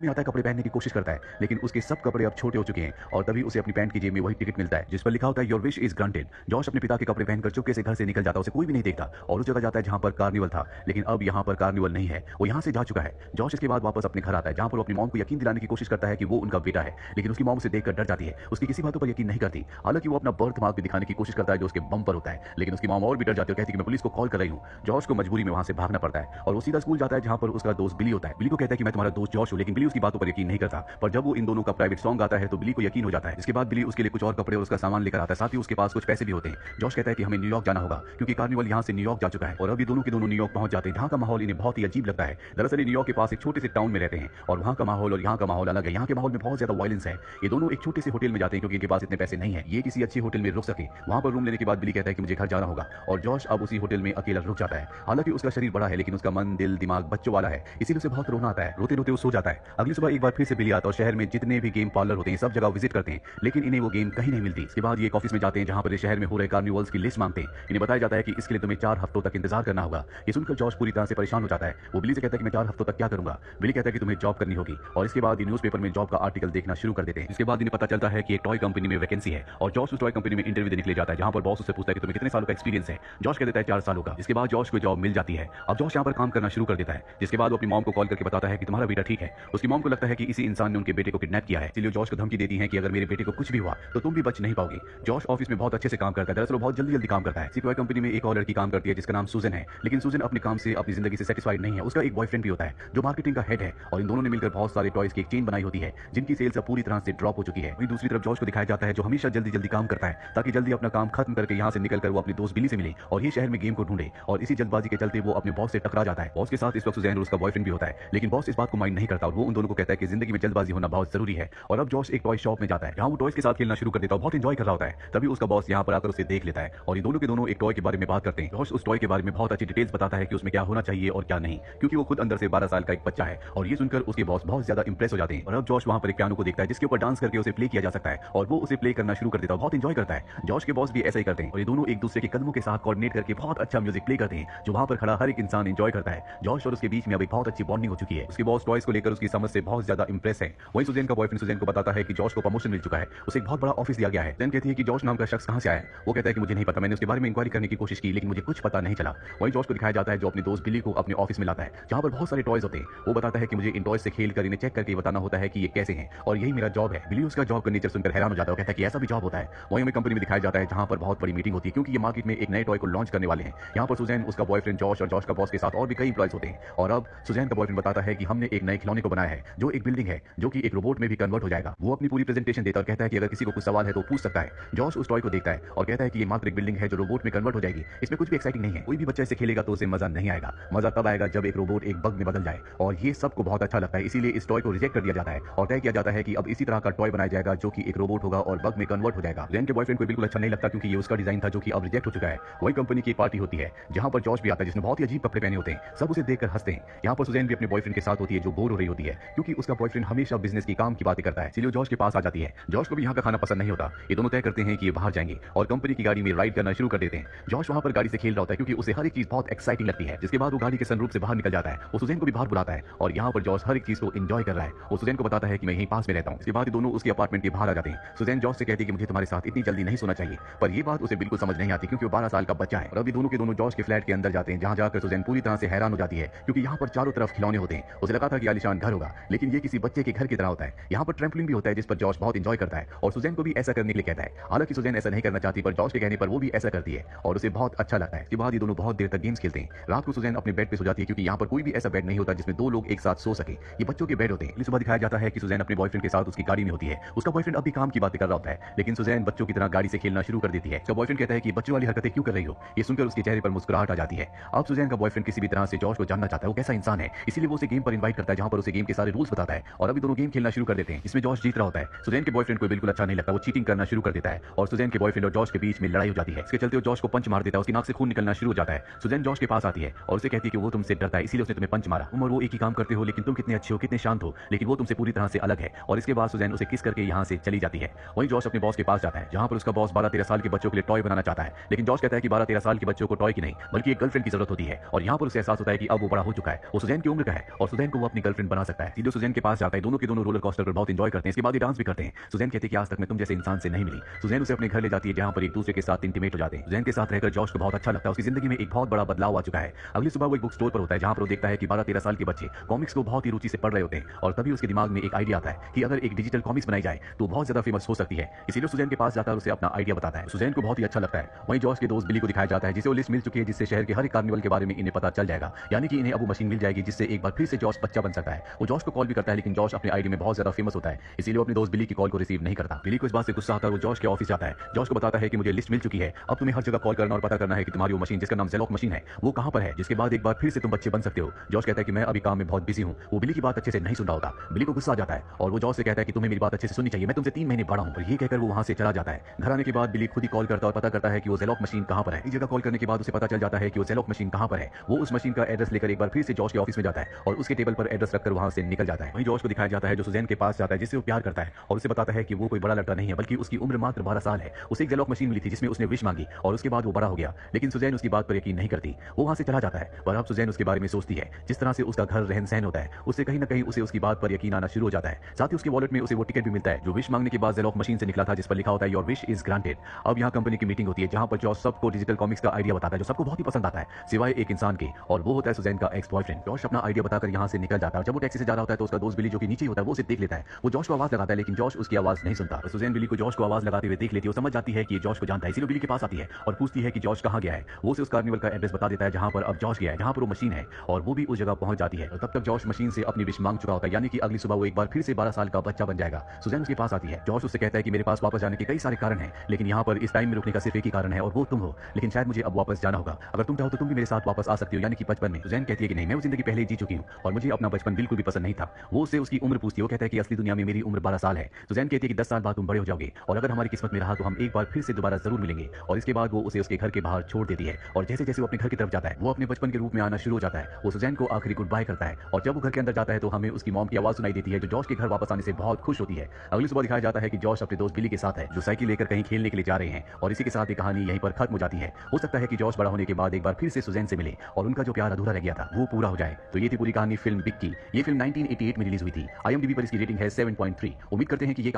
में आता है, कपड़े पहनने की कोशिश करता है, लेकिन उसके सब कपड़े अब छोटे हो चुके हैं और तभी उसे अपनी पैंट की जेब में वही टिकट मिलता है जिस पर लिखा होता है your wish is granted. Josh अपने पिता के कपड़े पहनकर चुपके से घर से निकल जाता है, उसे कोई भी नहीं देखता और उस जगह जाता है जहां पर कार्निवल था, लेकिन अब यहां पर कार्निवल नहीं है, वो यहां से जा चुका है। जॉश इसके बाद वापस अपने घर आता है जहां पर वो अपनी मॉम को यकीन दिलाने की कोशिश करता है कि वो उनका बेटा है, लेकिन उसकी मॉम उसे देखकर डर जाती है, उसकी किसी बातों पर यकीन नहीं करती। हालांकि वो अपना बर्थ मार्क भी दिखाने की कोशिश करता है जो उसके बम पर होता है, लेकिन उसकी मॉम और भी डर जाती है और कहती है कि मैं पुलिस को कॉल कर रही हूँ। जॉश को मजबूरी में वहां से भागना पड़ता है और वो सीधा स्कूल जाता है जहां पर उसका दोस्त बिली होता है। बिली को कहता है कि मैं तुम्हारा दोस्त जॉश हूं, लेकिन बिली उसकी बातों पर यकीन नहीं करता। पर जब वो इन दोनों का प्राइवेट सॉन्ग आता है तो बिली को यकीन हो जाता है। इसके बाद बिली उसके लिए कुछ और कपड़े और उसका सामान लेकर आता है, साथ ही उसके पास कुछ पैसे भी होते हैं। जॉश कहता है कि हमें न्यूयॉर्क जाना होगा क्योंकि कार्निवल यहाँ से न्यूयॉर्क जा चुका है और अभी दोनों के दोनों न्यूयॉर्क पहुंच जाते हैं जहाँ का माहौल इन्हें बहुत ही अजीब लगता है। दरअसल न्यूयॉर्क के पास एक छोटे से टाउन में रहते हैं और वहाँ का माहौल और यहाँ का माहौल अलग है। यहाँ के माहौल में बहुत ज्यादा वायलेंस है। ये दोनों एक छोटे से होटल में जाते हैं क्योंकि इनके पास इतने पैसे नहीं है ये किसी अच्छी होटल में रुक सके। वहाँ पर रूम लेने के बाद बिली कहता है कि मुझे घर जाना होगा और जॉश अब उसी होटल में अकेला रुक जाता है। हालांकि उसका शरीर बड़ा है लेकिन उसका मन दिल दिमाग बच्चों वाला है, इसीलिए उसे बहुत रोना आता है। रोते रोते वो सो जाता है। अगली सुबह एक बार फिर से बिली आता है और शहर में जितने भी गेम पार्लर होते हैं सब जगह विजिट करते हैं, लेकिन इन्हें वो गेम कहीं नहीं मिलती। इसके बाद ये एक ऑफिस में जाते हैं जहां पर शहर में हो रहे कार्निवल्स की लिस्ट मांगते हैं। इन्हें बताया जाता है कि इसके लिए तुम्हें 4 हफ्तों तक इंतजार करना होगा। ये सुनकर जॉश पूरी तरह से परेशान हो जाता है। वो बिली से कहता है कि मैं 4 हफ्तों तक क्या करूंगा। बिली कहता है कि तुम्हें जॉब करनी होगी और इसके बाद ये न्यूज़पेपर में जॉब का आर्टिकल देखना शुरू कर देते हैं। इसके बाद इन्हें पता चलता है कि एक टॉय कंपनी में वैकेंसी है और जॉश उस टॉय कंपनी में इंटरव्यू देने के लिए जाता है जहां पर बॉस उससे पूछता है कि तुम्हें कितने सालों का एक्सपीरियंस है। जॉश कह देता है 4 सालों का। इसके बाद जॉश को जॉब मिल जाती है। अब जॉश यहाँ पर काम करना शुरू कर देता है, जिसके बाद वो अपनी मॉम को कॉल करके बताता है कि तुम्हारा बेटा ठीक है। उसकी मॉम को लगता है कि इसी इंसान ने उनके बेटे को किडनैप किया है, इसलिए जॉश को धमकी देती है कि अगर मेरे बेटे को कुछ भी हुआ तो तुम भी बच नहीं पाओगी। जॉश ऑफिस में बहुत अच्छे से काम करता है। दरअसल वो बहुत जल्दी जल्दी काम करता है। इसी टॉय कंपनी में एक और लड़की काम करती है जिसका नाम सुजन है, लेकिन सुजन अपने काम से अपनी जिंदगी से सेटिस्फाइड नहीं है। उसका एक बॉयफ्रेंड भी होता है जो मार्केटिंग का हेड है और इन दोनों ने मिलकर बहुत सारे टॉयज की एक चेन बनाई होती है जिनकी सेल्स अब पूरी तरह से ड्रॉप हो चुकी है। वहीं दूसरी तरफ जॉश को दिखाया जाता है जो हमेशा जल्दी जल्दी काम करता है ताकि जल्दी अपना काम खत्म करके यहाँ से निकलकर वो अपने दोस्त बिली से मिले और ये शहर में गेम को ढूंढे, और इसी जल्दबाजी के चलते वो अपने बॉस से टकरा जाता है। बॉस के साथ इस वक्त सुजैन और उसका बॉयफ्रेंड भी होता है, लेकिन बॉस इस बात को माइंड नहीं करता और वो उन दोनों को कहता है कि जिंदगी में जल्दबाजी होना बहुत जरूरी है। और अब जॉश एक टॉय शॉप में जाता है जहां वो टॉयज के साथ खेलना शुरू कर देता है, बहुत एंजॉय कर रहा होता है। तभी उसका बॉस यहाँ पर आकर उसे देख लेता है और ये दोनों के दोनों एक टॉय के बारे में बात करते हैं। जॉश उस टॉय के बारे में बहुत अच्छी डिटेल्स बताता है कि उसमें क्या होना चाहिए और क्या नहीं, क्योंकि वो खुद अंदर से 12 साल का एक बच्चा है। और ये सुनकर उसके बॉस बहुत ज्यादा इंप्रेस हो जाते हैं। और अब जॉश वहां पर एक पियानो को देखता है जिसके ऊपर डांस करके उसे प्ले किया जा सकता है और वो उसे प्ले करना शुरू कर देता है, बहुत एंजॉय करता है। जॉश के बॉस भी ऐसा ही करते हैं और ये दोनों एक दूसरे के कदमों के साथ कोऑर्डिनेट करके बहुत अच्छा म्यूजिक प्ले करते हैं जो वहां पर खड़ा हर एक इंसान एंजॉय करता है। जॉश और उसके बीच में अब एक बहुत अच्छी बॉन्डिंग हो चुकी है। उसके बॉस टॉयज को लेकर उसकी समझ से बहुत ज्यादा इंप्रेस है। वहीं सुजैन का बॉयफ्रेंड सुजैन को बताता है कि जॉश को प्रमोशन मिल चुका है, उसे एक बहुत बड़ा ऑफिस दिया गया है। सुजैन कहती है कि जॉश नाम का शख्स कहां से आया है। वो कहता है कि मुझे नहीं पता, मैंने उसके बारे में इंक्वायरी करने की कोशिश की लेकिन मुझे कुछ पता नहीं चला। वहीं जॉश को दिखाया जाता है जो अपने दोस्त बिली को अपने ऑफिस में लाता है जहां पर बहुत सारे टॉयज होते हैं। वो बताता है कि मुझे इन टॉयज से खेल कर इन्हें चेक करके बताना होता है कि ये कैसे हैं और यही मेरा जॉब है। बिली उसका जॉब का नेचर सुनकर हैरान हो जाता है और कहता है कि ऐसा भी जॉब होता है। वहीं हमें कंपनी में दिखाया जाता है जहां पर बहुत बड़ी मीटिंग होती है क्योंकि ये मार्केट में एक नए टॉय को लॉन्च करने वाले हैं। यहाँ पर सुजैन, उसका बॉयफ्रेंड जॉश और जॉश का बॉस के साथ और भी कई एम्प्लॉयज होते हैं। और अब सुजैन का बॉयफ्रेंड बताता है कि हमने एक नए खिलौने को बनाया है जो एक बिल्डिंग है जो कि एक रोबोट में भी कन्वर्ट हो जाएगा। वो अपनी पूरी प्रेजेंटेशन देता है और कहता है कि अगर किसी को कुछ सवाल है तो पूछ सकता है। जॉश उस टॉय को देखता है और कहता है कि ये मात्र एक बिल्डिंग है जो रोबोट में कन्वर्ट हो जाएगी, इसमें कुछ भी एक्साइटिंग नहीं है। कोई भी बच्चा इसे खेलेगा तो उसे मजा नहीं आएगा। मजा तब आएगा जब एक रोबोट एक बग में बदल जाए और ये सबको बहुत अच्छा लगता है, इसीलिए इस टॉय को रिजेक्ट कर दिया जाता है और तय किया जाता है कि अब इसी तरह का टॉय बनाया जाएगा जो कि एक रोबोट होगा और बग में कन्वर्ट हो जाएगा। जैन के बॉयफ्रेंड को बिल्कुल अच्छा नहीं लगता क्योंकि ये उसका डिजाइन था जो कि अब रिजेक्ट हो चुका है। वही कंपनी की पार्टी होती है जहां पर जॉश भी आता है जिसने बहुत ही अजीब कपड़े पहने होते हैं। सब उसे देखकर हंसते हैं। यहाँ पर सुजैन भी अपने बॉयफ्रेंड के साथ होती है जो बोर हो रही होती है क्योंकि उसका बॉयफ्रेंड हमेशा बिजनेस की काम की बातें करता है, इसलिए जॉश के पास आ जाती है। जॉश को भी यहाँ का खाना पसंद नहीं होता। ये दोनों तय करते हैं कि ये बाहर जाएंगे और कंपनी की गाड़ी में राइड करना शुरू कर देते हैं। जॉश वहां पर गाड़ी से खेल रहा होता है क्योंकि उसे हर एक चीज बहुत एक्साइटिंग लगती है। जिसके बाद वो गाड़ी के सनरूफ से बाहर निकल जाता है। वो सुजैन को भी बाहर बुलाता है और यहाँ पर जॉश हर एक चीज को एंजॉय कर रहा है। वो सुजैन को बताता है कि मैं यहीं पास में रहता हूँ। इसके बाद दोनों उसके अपार्टमेंट के बाहर आ जाते हैं। सुजैन जॉश से कहती है कि मुझे तुम्हारे साथ इतनी जल्दी नहीं सोना चाहिए, पर ये बात उसे बिल्कुल समझ नहीं आती क्योंकि वो 12 साल का बच्चा है। और अभी दोनों के दोनों जॉश के फ्लैट के अंदर जाते हैं जहां जाकर सुजैन पूरी तरह से हैरान हो जाती है क्योंकि यहाँ पर चारों तरफ खिलौने होते हैं। उसे लगा था कि आलीशान घर होगा लेकिन ये किसी बच्चे के घर की तरह होता है। यहाँ पर ट्रैम्पोलिन भी होता है जिस पर जॉश बहुत एंजॉय करता है और सुजैन को भी ऐसा करने के लिए कहता है। हालांकि सुजैन ऐसा नहीं करना चाहती पर जॉश के कहने पर वो भी ऐसा करती है और उसे बहुत अच्छा लगता है। इसके बाद ये दोनों बहुत देर तक गेम्स खेलते हैं। रात को सुजैन अपने बेड पे सो जाती है क्योंकि यहाँ पर कोई भी ऐसा बेड नहीं होता जिसमें 2 लोग एक साथ सो सके। ये बच्चों के बेड होते हैं। अगली सुबह दिखाया जाता है कि सुजैन अपने बॉयफ्रेंड के साथ उसकी गाड़ी में होती है। उसका बॉयफ्रेंड अभी काम की बातें कर रहा होता है लेकिन सुजैन बच्चों की तरह गाड़ी से खेलना शुरू कर देती है। उसका बॉयफ्रेंड कहता है कि बच्चों वाली हरकतें क्यों कर रही हो। ये सुनकर उसके चेहरे पर मुस्कुराहट आ जाती है। अब सुजैन का बॉयफ्रेंड किसी भी तरह से जॉश को जानना चाहता है वो कैसा इंसान है, इसीलिए वो उसे गेम पर इनवाइट करता है जहां पर उसे गेम के सारे रूल्स बताता है और अभी दोनों गेम खेलना शुरू कर देते हैं। इसमें जॉश जीत रहा होता है। सुजैन के बॉयफ्रेंड को बिल्कुल अच्छा नहीं लगता, वो चीटिंग करना शुरू कर देता है और सुजैन के बॉयफ्रेंड और जॉश के बीच में लड़ाई हो जाती है। इसके चलते वो जॉश को पंच मार देता है, उसकी नाक से खून निकलना शुरू हो जाता है। सुजैन जॉश के पास आती है और उसे कहती है कि वो तुमसे डरता है इसीलिए उसने तुम्हें पंच मारा। तुम और वो एक ही काम करते हो लेकिन तुम कितने अच्छे हो, कितने शांत हो, लेकिन वो तुमसे पूरी तरह से अलग है। और इसके बाद सुजैन उसे किस करके यहाँ से चली जाती है। वहीं जॉश अपने बॉस के पास जाता है जहां पर उसका बॉस 12-13 साल के बच्चों के लिए टॉय बनाना चाहता है, लेकिन जॉश कहता है कि 12-13 साल के बच्चों को टॉय की नहीं बल्कि एक गर्लफ्रेंड की जरूरत होती है। और यहाँ पर उसे एहसास होता है कि अब वो बड़ा हो चुका है, वो सुजैन की उम्र का है और सुजैन को वो अपनी गर्लफ्रेंड बना सकता है। है। सीधे सुजैन के पास जाता है, दोनों के दोनों रोलर कोस्टर पर बहुत एंजॉय करते हैं, इसके बाद ये डांस भी करते हैं। सुजैन कहती है कि आज तक मैं तुम जैसे इंसान से नहीं मिली। सुजैन उसे अपने घर ले जाती है जहां पर एक दूसरे के साथ इंटीमेट हो जाते हैं। सुजैन के साथ रहकर जॉश को बहुत अच्छा लगता है, उसकी जिंदगी में एक बहुत बड़ा बदलाव आ चुका है। अगली सुबह वो एक बुक स्टोर पर होता है जहां पर वो देखता है कि 12-13 साल के बच्चे कॉमिक्स को बहुत ही रुचि से पढ़ रहे होते हैं और तभी उसके दिमाग में एक आइडिया आता है कि अगर एक डिजिटल कॉमिक्स बनाई जाए तो बहुत ज्यादा फेमस हो सकती है। इसीलिए सुजैन के पास जाकर उसे अपना आइडिया बताता है। सुजैन को बहुत ही अच्छा लगता है। वहीं जॉश के दोस्त बिली को दिखाया जाता है जिसे वो लिस्ट मिल चुकी है जिससे शहर के हर एक कार्निवल के बारे में इन्हें पता चल जाएगा, यानी कि इन्हें अब वो मशीन मिल जाएगी जिससे एक बार फिर से जॉश बच्चा बन सकता है। वो जॉश को कॉल भी करता है लेकिन जॉश अपने आइडिया में बहुत ज्यादा फेमस होता है, इसीलिए वो अपने दोस्त बिली की कॉल को रिसीव नहीं करता। बिली को इस बात से गुस्सा आता है, वो जॉश के ऑफिस जाता है। जॉश को बताता है कि मुझे लिस्ट मिल चुकी है, अब तुम्हें हर जगह कॉल करना और पता करना है कि तुम्हारी वो मशीन जिसका नाम ज़ेलॉक मशीन है वो कहां पर है, जिसके बाद एक बार फिर से तुम बच्चे बन सकते हो। जॉश कहता है कि मैं अभी काम में बहुत बिजी हूं। वो बिली की बात अच्छे से नहीं सुन रहा होता। बिली को गुस्सा आ जाता है और वो जॉश से कहता है कि तुम्हें मेरी बात अच्छे से सुननी चाहिए, मैं तुमसे 3 महीने बड़ा हूं। और ये कहकर वो वहां से चला जाता है। घर आने के बाद बिली खुद ही कॉल करता है और पता करता है कि वो ज़ेलॉक मशीन कहां पर है। इस जगह कॉल करने के बाद उसे पता चल जाता है कि वो ज़ेलॉक मशीन कहां पर है। वो उस मशीन का एड्रेस लेकर एक बार फिर से जॉश के ऑफिस में जाता है और उसके टेबल पर एड्रेस रखकर वहां से निकल जाता है। वहीं जॉश को दिखाया जाता है जो सुजैन के पास जाता है जिससे वो प्यार करता है और उसे बताता है कि वो कोई बड़ा लड़का नहीं है बल्कि उसकी उम्र मात्र 12 साल है। उसे एक ज़ेलॉक मशीन मिली थी जिसमें उसने विश मांगी और उसके बाद वो बड़ा हो गया, लेकिन सुजैन उसकी बात पर यकीन नहीं करती। वो वहां से चला जाता है पर अब सुजैन उसके बारे में सोचती है। जिस तरह से उसका घर रहन सहन होता है उससे कहीं ना कहीं उसे उसकी बात पर यकीन आना शुरू हो जाता है। साथ ही उसके वॉलेट में उसे वो टिकट भी मिलता है जो विश मांगने के बाद ज़ेलॉक मशीन से निकला था जिस पर लिखा होता है योर विश इज ग्रांटेड। अब यहाँ कंपनी की मीटिंग होती है जहां पर जॉश सबको डिजिटल कॉमिक्स का आइडिया बताता है जो सबको बहुत ही पसंद आता है सिवाय एक इंसान के, और वो होता है सुजैन का एक्स बॉयफ्रेंड। जॉश अपना आइडिया बताकर यहाँ से निकल जाता है। जब वो टैक्सी से जा रहा होता है तो उसका दोस्त बिली जो कि नीचे होता है वो उसे देख लेता है। वो जॉश को आवाज लगाता है लेकिन जॉश उसकी आवाज नहीं सुनता। तो सुजैन बिली को जॉश को आवाज लगाते हुए देख लेती है। वो समझ जाती है कि ये जॉश को जानता है, इसीलिए बिली के पास आती है और पूछती है कि जॉश कहाँ गया है। वो उसे उस कार्निवल का एड्रेस बता देता है जहां पर अब जॉश गया है, जहां पर वो मशीन है, और वो भी उस जगह पहुंच जाती है। तब तक जॉश मशीन से अपनी विश मांग चुका होता है, यानी कि अगली सुबह वो एक बार फिर से 12 साल का बच्चा बन जाएगा। सुजैन उसके पास आती है। जॉश उससे कहता है कि मेरे पास वापस जाने के कई सारे कारण हैं, लेकिन यहाँ पर इस टाइम में रुकने का सिर्फ एक ही कारण है और वो तुम हो। लेकिन शायद मुझे अब वापस जाना होगा, अगर तुम चाहो तो तुम भी मेरे साथ वापस आ सकती हो, यानी कि बचपन में। सुजैन कहती है कि नहीं, मैं वो जिंदगी पहले ही जी चुकी हूँ और मुझे अपना बचपन बिल्कुल भी पसंद नहीं था। वो उससे उसकी उम्र पूछती है। वो कहता है कि असली दुनिया में मेरी उम्र 12 साल है। सुजैन कहती है कि 10 साल बाद तुम बड़े हो जाओगे और अगर हमारी किस्मत में रहा तो हम एक बार फिर से दोबारा जरूर मिलेंगे। और इसके बाद वो उसे उसके घर के बाहर छोड़ देती है और जैसे जैसे वो अपने घर की तरफ जाता है वो अपने बचपन के रूप में आना शुरू हो जाता है। वो सुजैन को आखिरी गुड बाय करता है और जब वो घर के अंदर जाता है तो हमें उसकी मॉम की आवाज सुनाई देती है जो जॉश के घर वापस आने से बहुत खुश होती है। अगली सुबह दिखाया जाता है कि जॉश अपने दोस्त बिली के साथ है जो साइकिल लेकर कहीं खेलने के लिए जा रहे हैं और इसी के साथ ये कहानी यहीं पर खत्म हो जाती है। हो सकता है कि जॉश बड़ा होने के बाद एक बार फिर से सुजैन से मिले और उनका जो प्यार अधूरा रह गया था वो पूरा हो जाए। तो ये थी पूरी कहानी फिल्म बिग की। ये फिल्म 1988 में रिलीज हुई थी। IMDb पर इसकी रेटिंग है 7.3। उम्मीद करते हैं कि ये